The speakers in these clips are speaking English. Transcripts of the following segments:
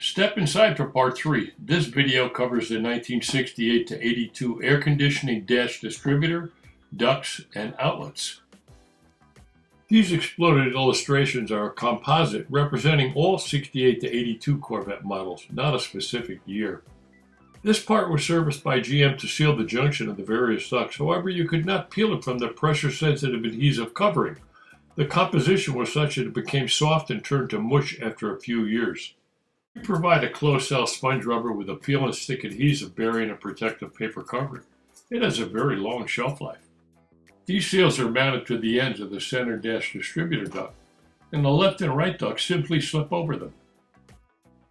Step inside for part 3. This video covers the 1968 to 82 air conditioning dash distributor, ducts, and outlets. These exploded illustrations are a composite representing all 68 to 82 Corvette models, not a specific year. This part was serviced by GM to seal the junction of the various ducts. However, you could not peel it from the pressure sensitive adhesive covering. The composition was such that it became soft and turned to mush after a few years. We provide a closed-cell sponge rubber with a peel and stick adhesive bearing a protective paper covering. It has a very long shelf life. These seals are mounted to the ends of the center dash distributor duct, and the left and right ducts simply slip over them.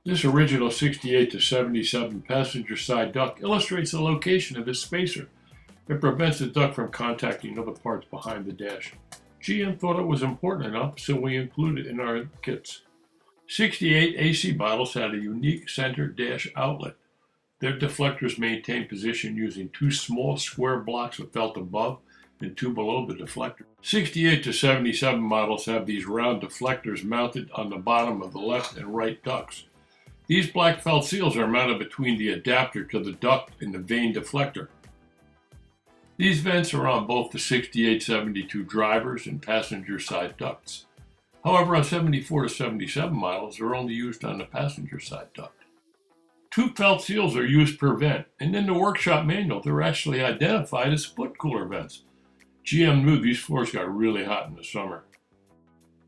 This original 68 to 77 passenger side duct illustrates the location of this spacer. It prevents the duct from contacting other parts behind the dash. GM thought it was important enough, so we included it in our kits. 68 AC models had a unique center dash outlet. Their deflectors maintain position using two small square blocks of felt above and two below the deflector. 68 to 77 models have these round deflectors mounted on the bottom of the left and right ducts. These black felt seals are mounted between the adapter to the duct and the vane deflector. These vents are on both the 68-72 drivers and passenger side ducts. However, on 74 to 77 models, they're only used on the passenger side duct. Two felt seals are used per vent, and in the workshop manual, they're actually identified as foot cooler vents. GM knew these floors got really hot in the summer.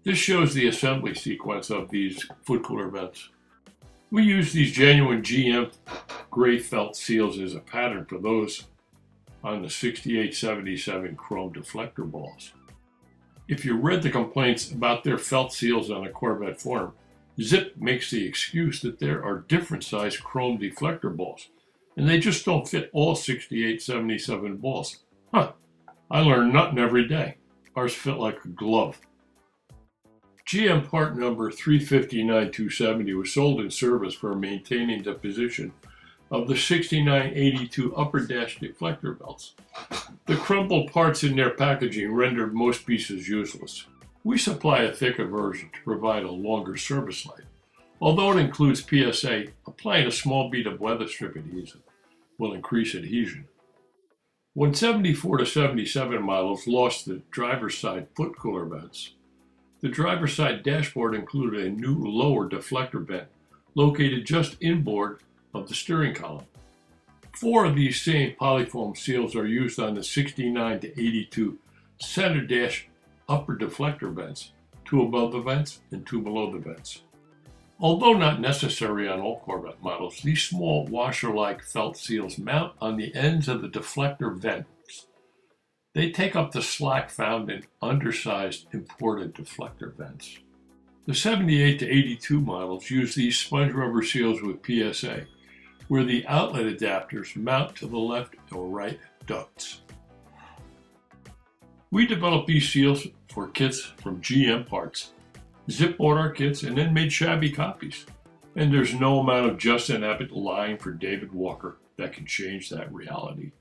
This shows the assembly sequence of these foot cooler vents. We use these genuine GM gray felt seals as a pattern for those on the 68-77 chrome deflector balls. If you read the complaints about their felt seals on a Corvette forum, Zip makes the excuse that there are different size chrome deflector balls, and they just don't fit all 68-77 balls. I learn nothing every day. Ours fit like a glove. GM part number 359-270 was sold in service for maintaining the position of the 69-82 upper dash deflector belts. The crumpled parts in their packaging rendered most pieces useless. We supply a thicker version to provide a longer service life. Although it includes PSA, applying a small bead of weather strip adhesive will increase adhesion. When 74 to 77 models lost the driver's side foot cooler vents, the driver's side dashboard included a new lower deflector vent located just inboard of the steering column. 4 of these same polyfoam seals are used on the 69 to 82 center dash upper deflector vents, 2 above the vents and 2 below the vents. Although not necessary on all Corvette models, these small washer-like felt seals mount on the ends of the deflector vents. They take up the slack found in undersized imported deflector vents. The 78 to 82 models use these sponge rubber seals with PSA, where the outlet adapters mount to the left or right ducts. We developed these seals for kits from GM parts. Zip bought our kits and then made shabby copies. And there's no amount of Justin Abbott lying for David Walker that can change that reality.